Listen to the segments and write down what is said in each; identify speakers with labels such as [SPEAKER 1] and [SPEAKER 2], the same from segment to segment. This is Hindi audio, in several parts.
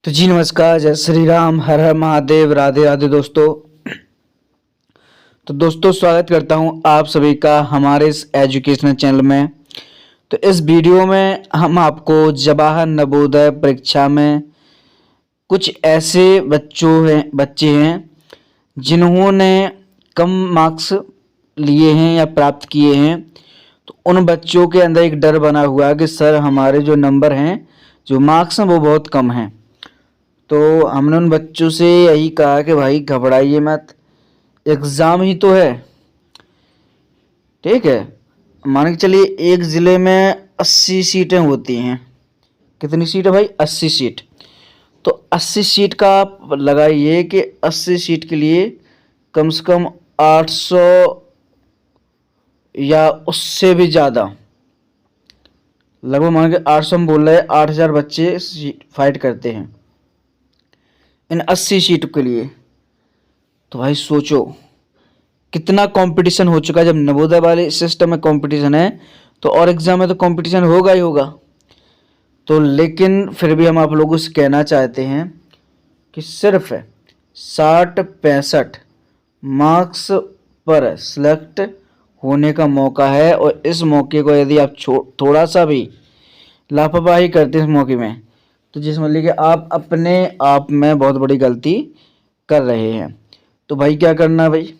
[SPEAKER 1] तो जी नमस्कार, जय श्री राम, हर हर महादेव, राधे राधे दोस्तों। तो दोस्तों स्वागत करता हूं आप सभी का हमारे इस एजुकेशनल चैनल में। तो इस वीडियो में हम आपको जवाहर नवोदय परीक्षा में कुछ ऐसे बच्चे हैं जिन्होंने कम मार्क्स लिए हैं या प्राप्त किए हैं। तो उन बच्चों के अंदर एक डर बना हुआ है कि सर हमारे जो नंबर हैं, जो मार्क्स हैं वो बहुत कम हैं। तो हमने उन बच्चों से यही कहा कि भाई घबराइए मत, एग्ज़ाम ही तो है, ठीक है। मान के चलिए एक ज़िले में 80 सीटें होती हैं। कितनी सीट है भाई? 80 सीट। तो 80 सीट का आप लगाइए कि 80 सीट के लिए कम से कम 800 या उससे भी ज़्यादा, लगभग मान के 800 हम बोल रहे हैं, 8000 बच्चे फाइट करते हैं इन 80 सीट के लिए। तो भाई सोचो कितना कंपटीशन हो चुका है। जब नवोदय वाले सिस्टम में कंपटीशन है तो और एग्जाम में तो कंपटीशन होगा ही होगा। तो लेकिन फिर भी हम आप लोगों से कहना चाहते हैं कि सिर्फ 60-65 मार्क्स पर सिलेक्ट होने का मौका है, और इस मौके को यदि आप थोड़ा सा भी लापरवाही करते हैं इस मौके में, तो जिस समझ लीजिए आप अपने आप में बहुत बड़ी गलती कर रहे हैं। तो भाई क्या करना है भाई,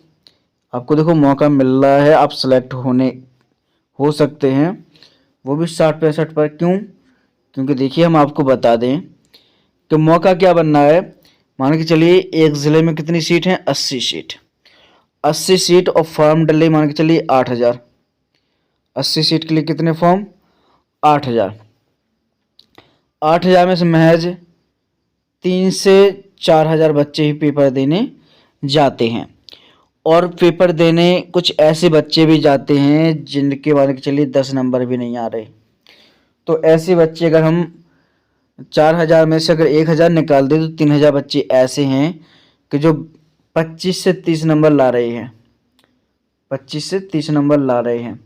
[SPEAKER 1] आपको देखो मौका मिल रहा है, आप सेलेक्ट हो सकते हैं, वो भी 60-65 पर। क्यों? क्योंकि देखिए हम आपको बता दें कि मौका क्या बनना है। मान के चलिए एक ज़िले में कितनी सीट हैं? 80 सीट। 80 सीट और फॉर्म डले मान के चलिए 8000। 80 सीट के लिए कितने फॉर्म? 8000। 8000 में से महज 3 से 4000 बच्चे ही पेपर देने जाते हैं। और पेपर देने कुछ ऐसे बच्चे भी जाते हैं जिनके मान के चलिए 10 नंबर भी नहीं आ रहे। तो ऐसे बच्चे अगर हम 4000 में से अगर 1000 निकाल दें तो 3000 बच्चे ऐसे हैं कि जो 25 से 30 नंबर ला रहे हैं। 25 से 30 नंबर ला रहे हैं।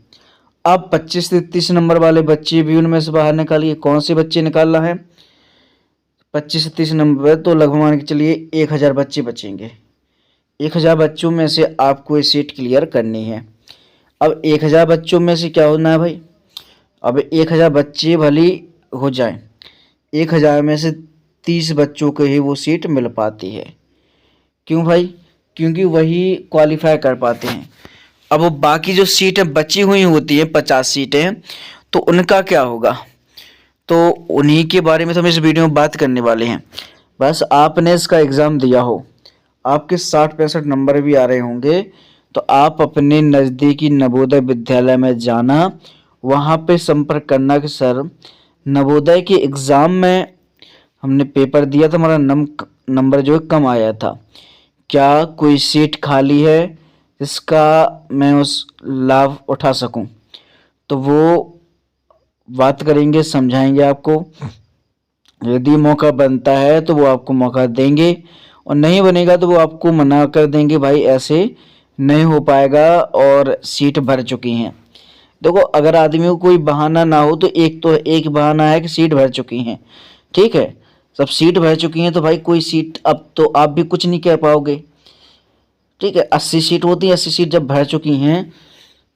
[SPEAKER 1] अब 25 से 30 नंबर वाले बच्चे भी उनमें से बाहर निकालिए, कौन से बच्चे निकाल रहा है 25 से 30 नंबर? तो लगभग मान के चलिए 1000 बच्चे बचेंगे। 1000 बच्चों में से आपको ये सीट क्लियर करनी है। अब 1000 बच्चों में से क्या होना है भाई, अब 1000 बच्चे भली हो जाए, 1000 में से 30 बच्चों को ही वो सीट मिल पाती है। क्यों भाई? क्योंकि वही क्वालिफाई कर पाते हैं। अब वो बाकी जो सीटें बची हुई होती हैं 50 सीटें, तो उनका क्या होगा? तो उन्हीं के बारे में तो हम इस वीडियो में बात करने वाले हैं। बस आपने इसका एग्ज़ाम दिया हो, आपके 60-65 नंबर भी आ रहे होंगे, तो आप अपने नज़दीकी नवोदय विद्यालय में जाना, वहाँ पे संपर्क करना कि सर नवोदय के एग्ज़ाम में हमने पेपर दिया था, हमारा नंबर जो है कम आया था, क्या कोई सीट खाली है जिसका मैं उस लाभ उठा सकूं? तो वो बात करेंगे, समझाएंगे आपको। यदि मौका बनता है तो वो आपको मौका देंगे, और नहीं बनेगा तो वो आपको मना कर देंगे, भाई ऐसे नहीं हो पाएगा और सीट भर चुकी हैं। देखो अगर आदमी को कोई बहाना ना हो तो एक बहाना है कि सीट भर चुकी हैं, ठीक है। सब सीट भर चुकी हैं तो भाई कोई सीट, अब तो आप भी कुछ नहीं कह पाओगे, ठीक है। 80 सीट होती है, 80 सीट जब भर चुकी हैं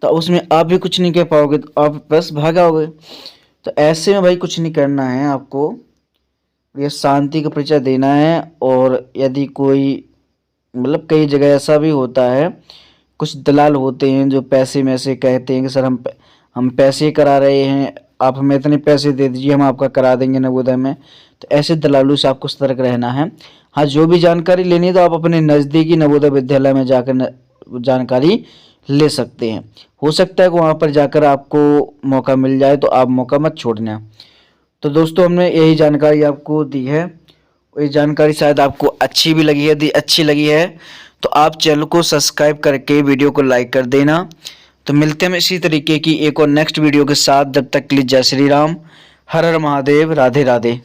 [SPEAKER 1] तो उसमें आप भी कुछ नहीं कह पाओगे, तो आप बस भागाओगे। तो ऐसे में भाई कुछ नहीं करना है आपको, ये शांति का परिचय देना है। और यदि कोई मतलब कई जगह ऐसा भी होता है, कुछ दलाल होते हैं जो पैसे में से कहते हैं कि सर हम पैसे करा रहे हैं, आप हमें इतने पैसे दे दीजिए, हम आपका करा देंगे नवोदय में। तो ऐसे दलालों से आपको सतर्क रहना है। हाँ, जो भी जानकारी लेनी है तो आप अपने नज़दीकी नवोदय विद्यालय में जाकर जानकारी ले सकते हैं। हो सकता है कि वहाँ पर जाकर आपको मौका मिल जाए, तो आप मौका मत छोड़ना। तो दोस्तों हमने यही जानकारी आपको दी है। ये जानकारी शायद आपको अच्छी भी लगी है। यदि अच्छी लगी है तो आप चैनल को सब्सक्राइब करके वीडियो को लाइक कर देना। तो मिलते हैं इसी तरीके की एक और नेक्स्ट वीडियो के साथ। जब तक के लिए जय श्री राम, हर हर महादेव, राधे राधे।